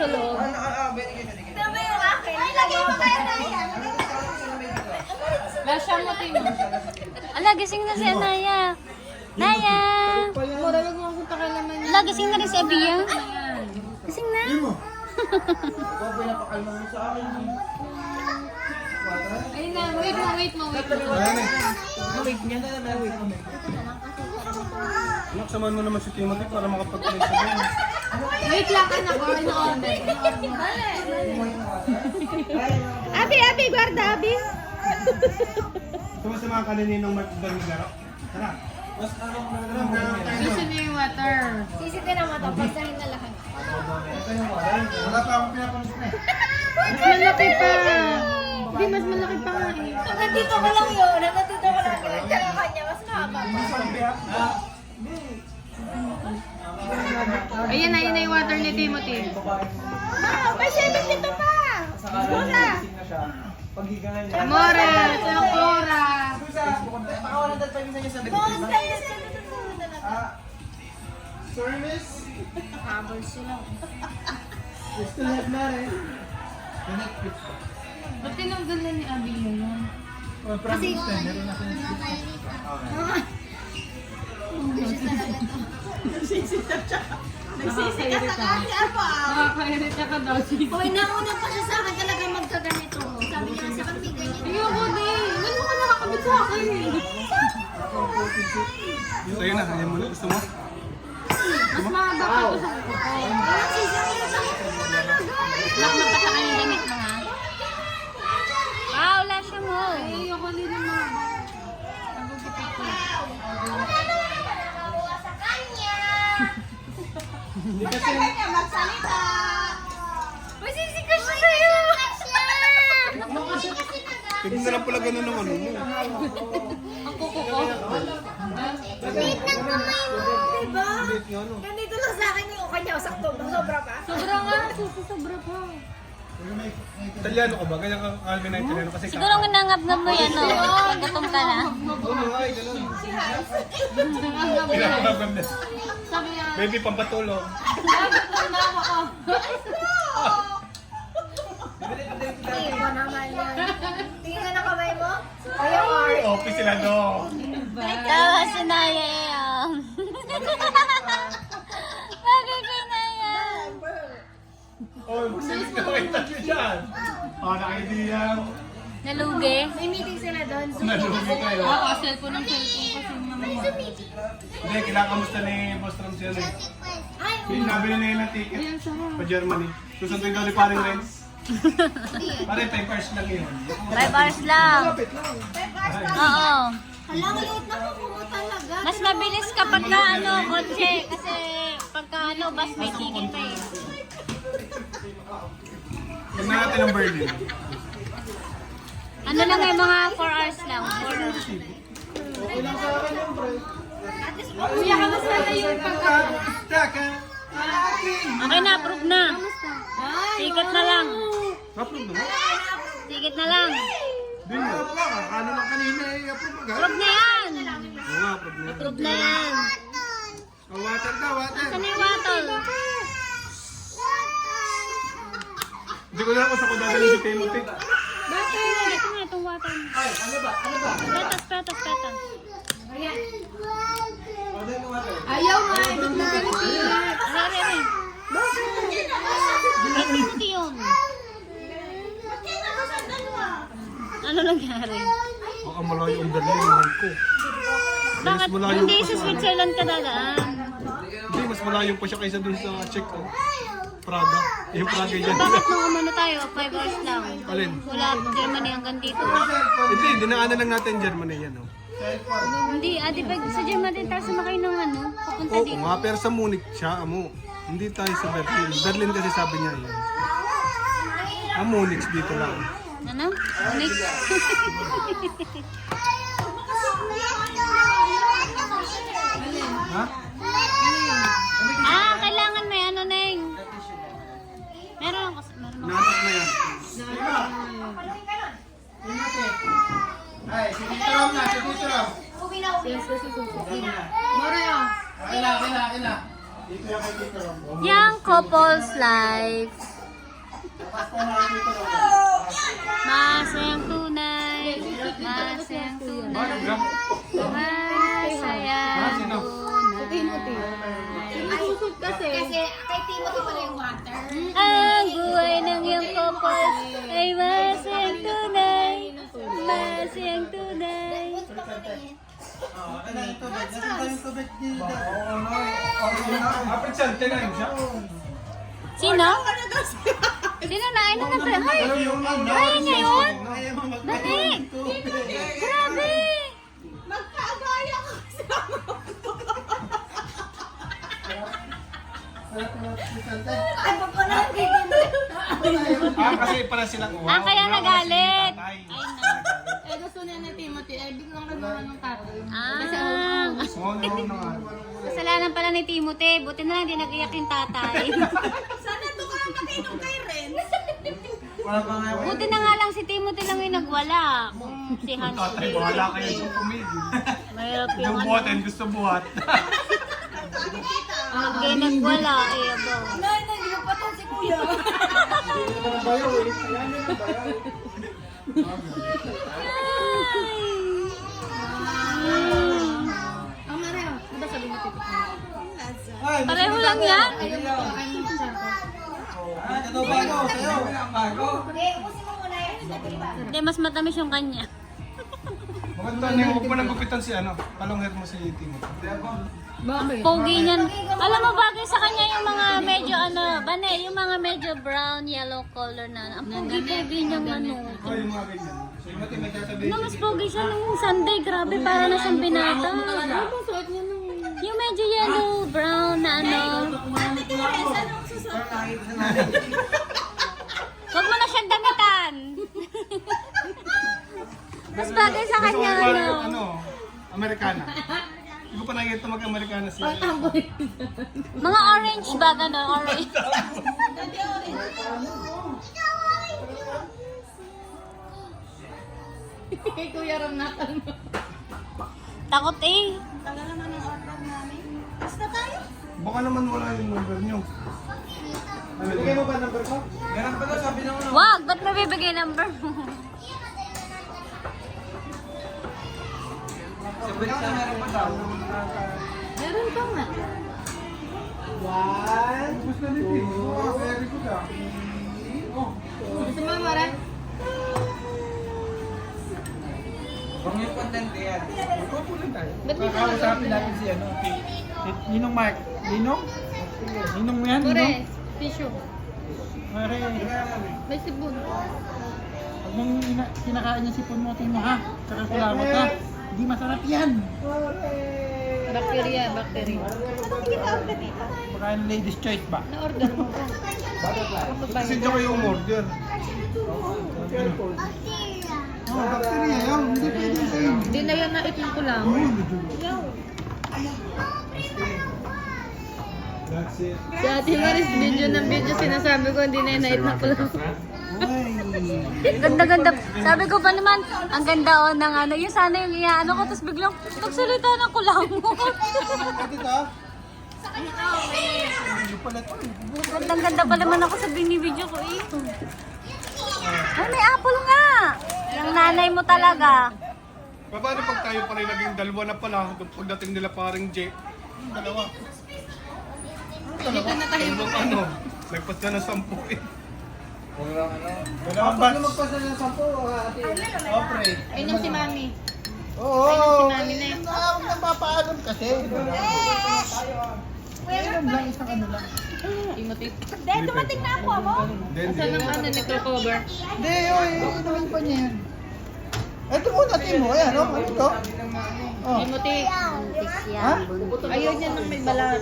sa loob. Tama yung akin. Ay, lagay mo kaya na yan. Lasya mo, Tino. Ala, gising na si Anaya. Naya! Murag mo akong pakialaman niya. Ala, gising na rin si Abia. Gising na. Ayun na, wait mo. Anak, samahan mo naman si Timothy para makapag-play sa game. Wait lang, anak. Or in-order. Abi, guarda, Abi. Tumas sa mga kanininong magdaro. Tara. Gusto niya yung water. Sisitin naman ito. Pagsahin na lahat. Wala pa akong pinapanos na eh. Mas malaki pa. Hindi, mas malaki pa nga eh. Hanggang dito ko lang yun. Hanggang dito ko lang yun. Tsaka kanya. Mas mahaba pa. Ayun na yung water ni Timothy. May 7 dito pa. Mura. Amore, Sakura. Monster na 7 dito. Sorry, miss. Habol sila. Still have na rin. Ba't tinanggal na ni Abi yun? Kasi meron na siya. Nakakairita ka daw. Hoy, nauna pa siya sa akin talaga magkaganito. Sabi niya sa akin, ganyan. Ayoko din. Ganun ka nakakabit sa akin eh. Sa'yo na, ayaw mo na. Gusto mo? Mas mahaba pa ito sa kuko. Lakmat ka sa kanyang damit mo, ha? Wow, lasya mo. Ay, ayoko din ng mahaba. Nagugupit ko. Hindi kasi... Magsalita. Masisikas siya sa'yo. Pwede na lang pala ganun ng ano mo. Ang kuko ko. Wait ng kamay mo. Diba? Ulit nga ano. Ganito lang sa akin yung kanya. Sakto. Sobra pa. Sobra nga. Sobra pa. Italiano ka ba? Ganyan kang Alvin na Italiano kasi Siguro nangangap-ngap mo yan, no? Gutom ka na. Oo, mga ay, ganun. Ang gabi. Pinakaganda. Sabi niya, Baby, pampatulog. dapat lang na ako. Tingin mo naman yan. Tingin ka na kamay mo. Ayaw, Art. Office sila doon. Tawa si Naya eh, oh. Bagay kay Naya. Oh, magsilis na kayo tayo dyan. Oh, naka-idea. Nalugi. May meeting sila doon. Nalugi kayo. Ako, cellphone ng cellphone kasi naman. Hindi, kinakamusta ni Boss Ram siya eh. Ay, Nabili na yun ng ticket Ayan, sarap. pa Germany. Susunduin daw ni paring Renz. Pare, 5 hours lang yun. 5 hours lang. Oo. halang liit na po mo talaga. Mas mabilis kapag ka ano, kotse. Kasi pagka ano, bus may ticket pa eh. Tignan natin ang Berlin. Ano lang eh, mga 4 hours lang. 4 hours. Okay lang sa akin yung pre. Kuya, kamusta na yung pagka... Okay na, approve na. Ticket na lang. Approve na? Ticket na lang. Di nga. Ano lang kanina eh. Approve agad? Approve na yan. Oo nga, approve na. Approve na yan. Oh, water ka, water. Saan yung bottle? Hindi ko na ako sa kudadali si Timothy. Bottle. Ito nga itong water. Ay, ano ba? Pratas. Ayaw nga, ito na Pilipinas. Ari. Hindi yun. Ano nangyari? Baka malayo ang Berlin, mahal ko. Bakit malayo hindi pa sa sa- Switzerland ka dadaan? Hindi, mas malayo pa siya kaysa dun sa Czech. Oh. Prada. Yung Praga dyan. Bakit nung umano tayo, 5 hours lang? Alin? Wala Germany hanggang dito. Hindi, dinaanan lang natin Germany yan. Oh. Hindi, di ba sa Germany tayo sumakay ng ano? Papunta Oo dito. nga, pero sa Munich siya, amo. Hindi tayo sa Berlin. Berlin kasi sabi niya yun. Ang Munich dito lang. Ano? Next. Ha? Kailangan may ano, Neng. Meron ako. Natak na yan. Ay, si Tito Ram na, si Tito Ram. Uwi na. Moreo. Kailan. Dito yan kay Tito Ram. Young couples life. Masayang tunay. Masayang tunay. Masayang tunay. Susot kasi. Kasi kay Timothy pala yung water. Ang buhay ng iyong couple ay masayang tunay. Masayang tunay. Sino? Sino na? Ano na ba? Ay! Ay, niya yun? Dali! Grabe! Magkaagaya ka Ay, pag ko na Kasi para silang Ah, kaya nagalit. Ay, Eh, gusto niya ni Timothy. Eh, biglang kagawa ng tatay. Ah, Oo na nga. kasalanan pala ni Timothy. Buti na lang di nag-iyak yung tatay. Sana doon ka lang makinom kay Ren. Buti na nga lang si Timothy lang yung nagwala. Kung si Hans Tatay, wala kayo sa pumili. mahirap yung Yung ano. buhatin, gusto buhat. Kaya nagwala eh, abo. Nay, hindi ko pa to si Kuya. Ang Mario, ano ba sabi ni Tito? Pareho lang yan. Ayun ito. Ayun ito siya ko. Okay, ubusin mo muna yan. Diba? Hindi, mas matamis yung kanya. Maganda niya, huwag mo nang gupitan si ano. Palongher mo si Timo. Bakit? Pogi niyan. Alam mo, bagay sa kanya yung mga medyo ano, bane, yung mga medyo brown, yellow color na. Ang pogi-pogi niyang ano. Oh, yung mga ganyan. So, yung mati may sasabihin. No, mas pogi siya nung Sunday. Grabe, para na siyang binata. Ano bang suot niya nung... Yung medyo yellow, brown na ano. Huwag mo na siyang damitan. Mas bagay sa kanya Gusto ko ano. ano, Amerikana. Hindi ko pa nakikita mag-Amerikana siya. Pagtamboy. Mga orange ba, gano'n? Orange. Kay Kuya Ram natal mo. Takot eh. Tagal naman ang order namin. Basta tayo. Baka naman wala yung number niyo. Bigay mo ba number ko? Meron pala, sabi na ano. Wag, ba't mabibigay number mo? Sabi na meron pa daw. Meron pa nga. Gusto na ni Oh, very good ah. Gusto mo, Mara? Kung yung content yan. Magpupulan tayo. Ba't di ka Kakausapin natin si ano, si Ninong Mark. Ninong? Ninong mo yan? Kore, Ninong? tissue. Mare, May sibon. pag mong kinakain yung sipon mo, tingin mo ha? Tsaka kulawat ha? Hindi masarap yan. Bacteria, bacteria. Ano hindi ka order dito? Baka yung ladies choice ba? Na-order mo ko. Kasi diyan kayo umorder. Oh, bacteria yan. Hindi pwede sa'yo. Hindi na yan naitong ko lang. That's it. Si Ate Maris, video ng video, sinasabi ko hindi na yan naitong ko lang. Ganda-ganda. Sabi ko pa naman, ang ganda o ng ano. Yung sana yung iaano ko, tapos biglang nagsalita ng kulangot. Gandang-ganda pa naman ako sa binibidyo ko eh. Ay, may apple nga. Yung nanay mo talaga. Paano pag tayo pa rin naging dalawa na pala pagdating nila paring J? Dalawa. Dito na tayo. Dalawang ano? Nagpas ka na 10 eh. Dalawang batch. Ayun si Mami. Oo. Ayun si Mami na yun. Huwag na papaalam kasi. Inom lang, isang ano lang. Timothy. Hindi, dumating na ako mo. Then, Saan ang ano nito cover? Hindi, inumin pa niya yan. Ito muna, Timo. Ayan, oh. Ano to? Oh. Timothy. Ha? Ayaw niya nang may balat.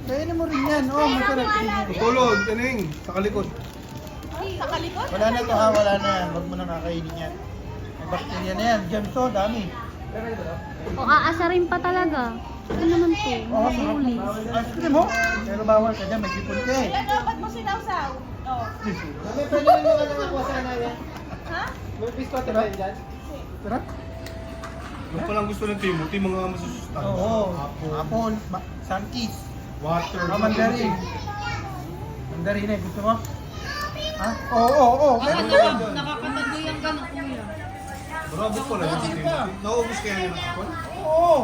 Kainin mo rin yan. Oh, masarap din yan. tulog, kaning, sa kalikod. Sa kalikot? Wala na to ha, wala na yan. Huwag mo na kakainin yan. May bacteria na yan. Gemso, dami. O aasarin pa talaga. Ito naman po. Oh, ice cream mo. Pero bawal ka dyan, may sipon ka eh. Kaya dapat mo sinawsaw. Oh. Ha? Tara. Yung palang gusto ng Timothy, mga masusustan. Oo. Apple, sunkiss, Water. mandarin. Mandarin eh, gusto mo? Ha? Oo. Meron yan. Nakakatando yung gano'n kuya. Grabe pala yung naubos kaya niya ng apple? Oo.